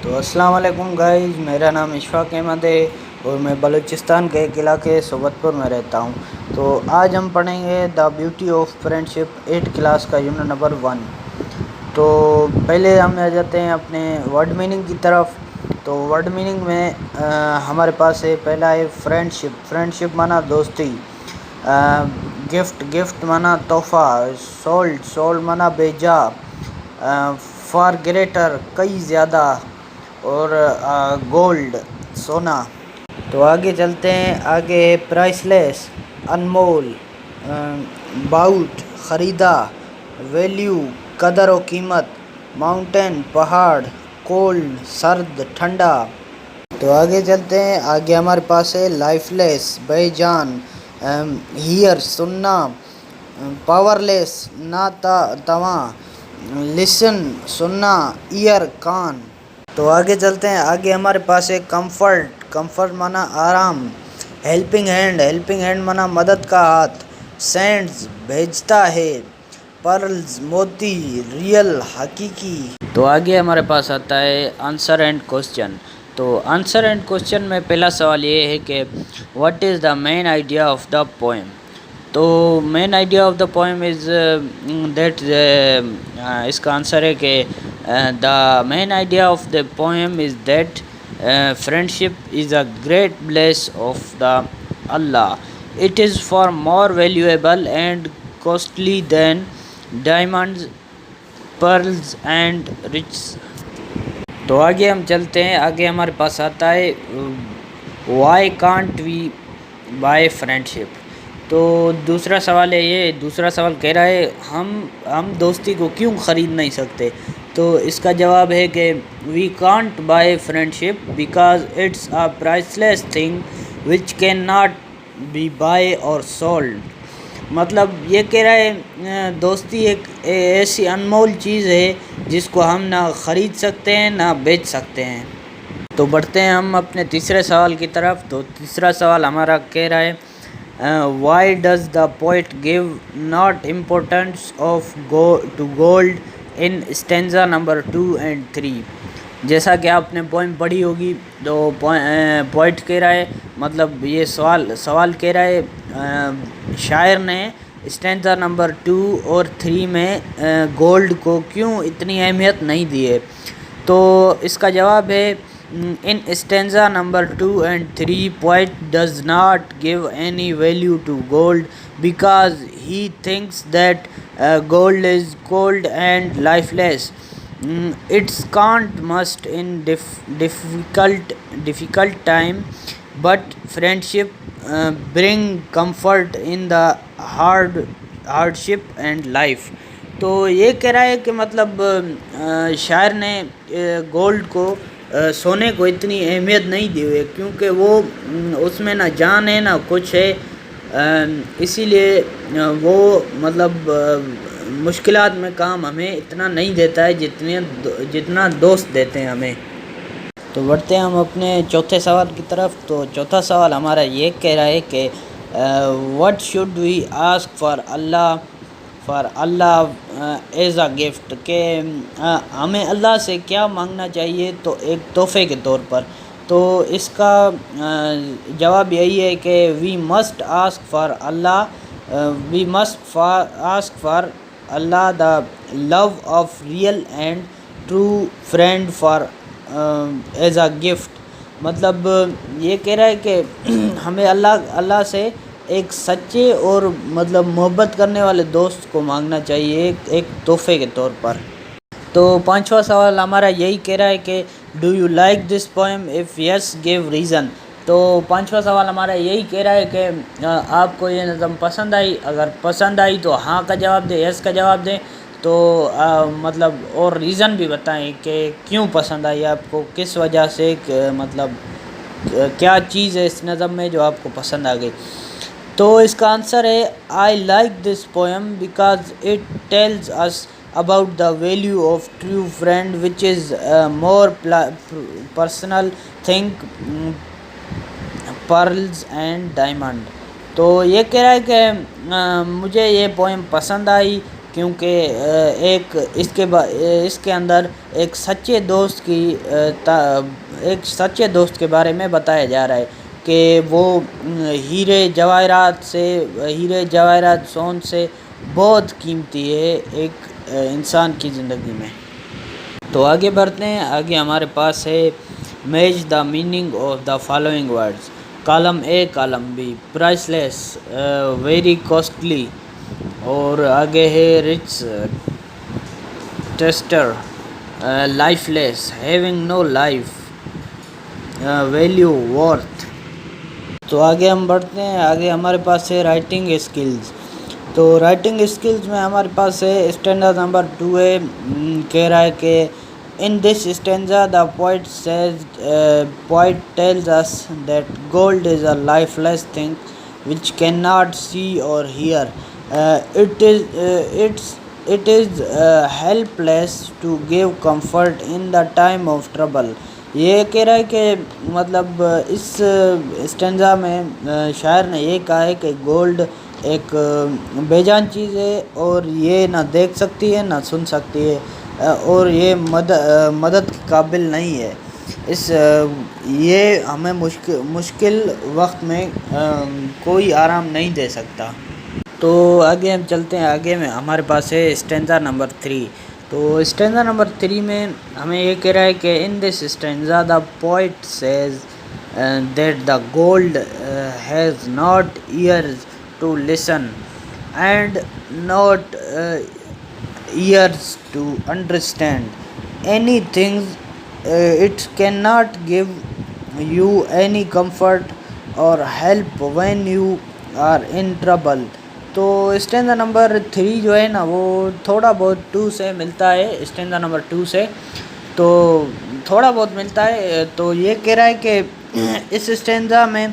تو السلام علیکم گائز، میرا نام اشفاق احمد ہے اور میں بلوچستان کے ایک علاقے صوبت پور میں رہتا ہوں۔ تو آج ہم پڑھیں گے the beauty of friendship 8 class کا یونٹ نمبر 1۔ تو پہلے ہم آ جاتے ہیں اپنے ورڈ میننگ کی طرف۔ تو ورڈ میننگ میں ہمارے پاس ہے، پہلا ہے فرینڈشپ۔ فرینڈشپ مانا دوستی، گفٹ مانا تحفہ، سولڈ مانا بیچا، فار گریٹر کئی زیادہ، اور گولڈ سونا۔ تو آگے چلتے ہیں، آگے ہے پرائس لیس انمول، باؤٹ خریدا، ویلیو قدر و قیمت، ماؤنٹین پہاڑ، کولڈ سرد ٹھنڈا۔ تو آگے چلتے ہیں، آگے ہمارے پاس ہے لائف لیس بے جان، ہیئر سننا، پاور لیس ناتواں، لسن سننا، ایئر کان۔ تو آگے چلتے ہیں، آگے ہمارے پاس ہے کمفرٹ مانا آرام، ہیلپنگ ہینڈ مانا مدد کا ہاتھ، سینڈز بھیجتا ہے، پرلز موتی، ریئل حقیقی۔ تو آگے ہمارے پاس آتا ہے آنسر اینڈ کوسچن۔ تو آنسر اینڈ کوسچن میں پہلا سوال یہ ہے کہ what is the main idea of the poem. تو main idea of the poem is that, اس کا آنسر ہے کہ the main idea of the poem is that friendship is a great bliss of the Allah. It is far more valuable and costly than diamonds, pearls and riches. تو آگے ہم چلتے ہیں، آگے ہمارے پاس آتا ہے why can't we buy friendship۔ تو دوسرا سوال ہے یہ، دوسرا سوال کہہ رہا ہے ہم دوستی کو کیوں خرید نہیں سکتے۔ تو اس کا جواب ہے کہ we can't buy friendship because it's a priceless thing which can not be buy or sold. مطلب یہ کہہ رہا ہے دوستی ایک ایسی انمول چیز ہے جس کو ہم نہ خرید سکتے ہیں نہ بیچ سکتے ہیں۔ تو بڑھتے ہیں ہم اپنے تیسرے سوال کی طرف۔ تو تیسرا سوال ہمارا کہہ رہا ہے why does the poet give not importance to gold in stanza number 2 and 3۔ جیسا کہ آپ نے پوئم پڑھی ہوگی، تو پوئٹ کہہ رہا ہے، مطلب یہ سوال کہہ رہا ہے شاعر نے اسٹینزا نمبر 2 اور 3 میں گولڈ کو کیوں اتنی اہمیت نہیں دی ہے۔ تو اس کا جواب ہے in stanza number 2 and 3 poet does not give any value to gold because he thinks that gold is cold and lifeless. It's can't must in difficult time, but friendship bring comfort in the hardship and life. تو یہ کہہ رہا ہے کہ مطلب شاعر نے gold کو، سونے کو اتنی اہمیت نہیں دی ہوئی کیونکہ وہ اس میں نہ جان ہے نہ کچھ ہے، اسی لیے وہ مطلب مشکلات میں کام ہمیں اتنا نہیں دیتا ہے جتنا دوست دیتے ہیں ہمیں۔ تو بڑھتے ہیں ہم اپنے چوتھے سوال کی طرف۔ تو چوتھا سوال ہمارا یہ کہہ رہا ہے کہ what should we ask for Allah as a gift, کہ ہمیں اللہ سے کیا مانگنا چاہیے تو ایک تحفے کے طور پر۔ تو اس کا جواب یہی ہے کہ we must ask for Allah the love of real and true friend for as a gift. مطلب یہ کہہ رہا ہے کہ ہمیں اللہ سے ایک سچے اور مطلب محبت کرنے والے دوست کو مانگنا چاہیے ایک تحفے کے طور پر۔ تو پانچواں سوال ہمارا یہی کہہ رہا ہے کہ do you like this poem if yes give reason. تو پانچواں سوال ہمارا یہی کہہ رہا ہے کہ آپ کو یہ نظم پسند آئی، اگر پسند آئی تو ہاں کا جواب دیں، یس کا جواب دیں۔ تو مطلب اور ریزن بھی بتائیں کہ کیوں پسند آئی آپ کو، کس وجہ سے، مطلب کیا چیز ہے اس نظم میں جو آپ کو پسند آ گئی۔ تو اس کا آنسر ہے I like this poem because it tells us about the value of true friend which is more personal thing pearls and diamond۔ تو یہ کہہ رہا ہے کہ مجھے یہ پوئم پسند آئی کیونکہ اس کے اندر ایک سچے دوست کے بارے میں بتایا جا رہا ہے کہ وہ ہیرے جواہرات سون سے بہت قیمتی ہے ایک انسان کی زندگی میں۔ تو آگے بڑھتے ہیں، آگے ہمارے پاس ہے match the meaning of the following words, column A column B, priceless, very costly, اور آگے ہے rich taster, lifeless, having no life, value worth. تو آگے ہم بڑھتے ہیں، آگے ہمارے پاس ہے رائٹنگ اسکلز۔ تو رائٹنگ اسکلز میں ہمارے پاس ہے اسٹینڈا نمبر 2 ہے، کہہ رہا ہے کہ in this stanza the poet tells us that gold is a lifeless thing which cannot see or hear. It is helpless to give comfort in the time of trouble. یہ کہہ رہا ہے کہ مطلب اس اسٹینزا میں شاعر نے یہ کہا ہے کہ گولڈ ایک بے جان چیز ہے، اور یہ نہ دیکھ سکتی ہے نہ سن سکتی ہے، اور یہ مدد کے قابل نہیں ہے۔ یہ ہمیں مشکل وقت میں کوئی آرام نہیں دے سکتا۔ تو آگے ہم چلتے ہیں، آگے میں ہمارے پاس ہے اسٹینزا نمبر 3۔ تو اسٹینزا نمبر 3 میں ہمیں یہ کہہ رہا ہے کہ in this stanza the poet says that the gold has not ears to listen and not ears to understand anything. It cannot give you any comfort or help when you are in trouble. تو stanza number 3 جو ہے نا وہ تھوڑا بہت 2 سے ملتا ہے، اسٹینزا نمبر 2 سے تو تھوڑا بہت ملتا ہے۔ تو یہ کہہ رہا ہے کہ اس اسٹینزا میں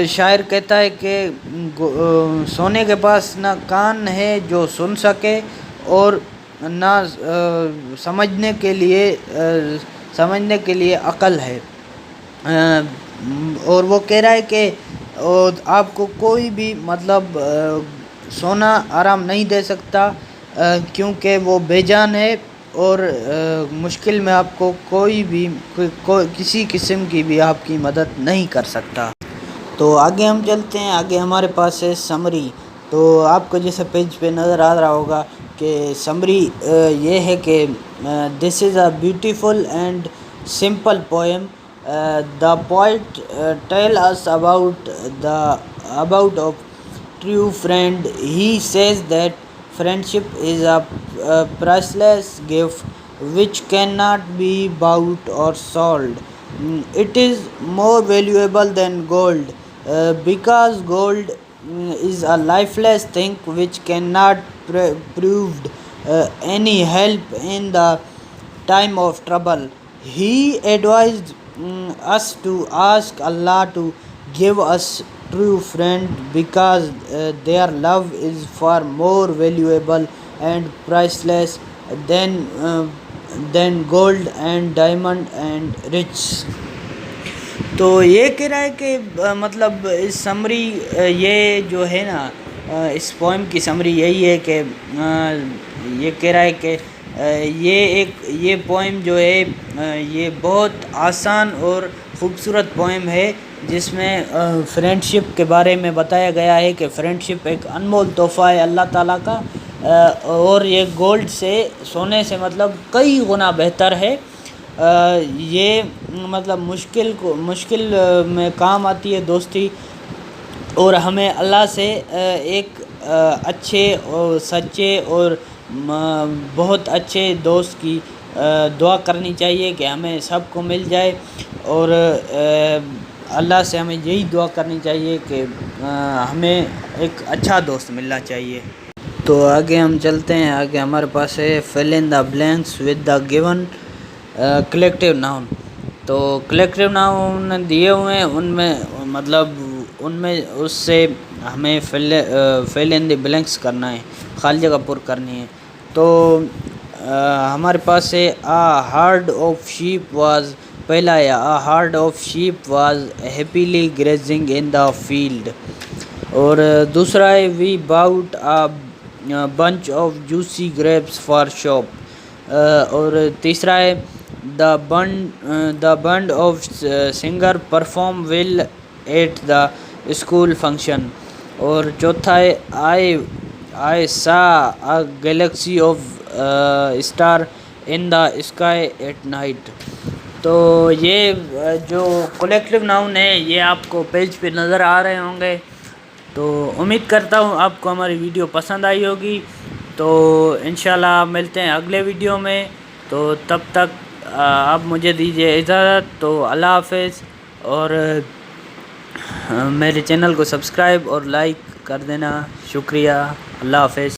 شاعر کہتا ہے کہ سونے کے پاس نہ کان ہے جو سن سکے، اور نہ سمجھنے کے لیے عقل ہے، اور وہ کہہ رہا ہے کہ آپ کو کوئی بھی مطلب سونا آرام نہیں دے سکتا، کیونکہ وہ بے جان ہے، اور مشکل میں آپ کو کسی قسم کی بھی آپ کی مدد نہیں کر سکتا۔ تو آگے ہم چلتے ہیں، آگے ہمارے پاس ہے سمری۔ تو آپ کو جیسے پیج پہ نظر آ رہا ہوگا کہ سمری یہ ہے کہ this is a beautiful and simple poem. The poet tell us about a true friend. He says that friendship is a priceless gift which cannot be bought or sold. It is more valuable than gold, because gold is a lifeless thing which cannot provide any help in the time of trouble. He advised us to ask Allah to give us true friend, because their love is far more valuable and priceless than gold and diamond and rich. تو یہ کہہ رہا ہے کہ مطلب اس summary یہ جو ہے نا اس پوئم کی سمری یہی ہے کہ یہ کہہ رہا ہے کہ یہ پوئم جو ہے یہ بہت آسان اور خوبصورت پوئم ہے، جس میں فرینڈشپ کے بارے میں بتایا گیا ہے کہ فرینڈشپ ایک انمول تحفہ ہے اللہ تعالیٰ کا، اور یہ گولڈ سے سونے سے مطلب کئی گنا بہتر ہے۔ یہ مطلب مشکل میں کام آتی ہے دوستی، اور ہمیں اللہ سے ایک اچھے اور سچے اور بہت اچھے دوست کی دعا کرنی چاہیے کہ ہمیں سب کو مل جائے، اور اللہ سے ہمیں یہی دعا کرنی چاہیے کہ ہمیں ایک اچھا دوست ملنا چاہیے۔ تو آگے ہم چلتے ہیں، آگے ہمارے پاس ہے fill in the blanks with the given collective noun. تو کلیکٹیو ناؤن دیے ہوئے ہیں، ان میں اس سے ہمیں fill in the blanks کرنا ہے، خالی جگہ پر کرنی ہے۔ تو ہمارے پاس ہے پہلا ہے a herd of sheep was happily grazing in the field، اور دوسرا ہے we bought a bunch of juicy grapes for shop. اور تیسرا ہے the band of singer perform well at the school function. اور چوتھا ہے I saw a galaxy of star in the sky at night. تو یہ جو کولیکٹیو ناؤن ہے یہ آپ کو پیج پہ نظر آ رہے ہوں گے. تو امید کرتا ہوں آپ کو ہماری ویڈیو پسند آئی ہوگی. تو انشاءاللہ ملتے ہیں اگلے ویڈیو میں. تو تب تک آپ مجھے دیجیے اجازت. تو اللہ حافظ. اور میرے چینل کو سبسکرائب اور لائک کر دینا. شکریہ. اللہ حافظ.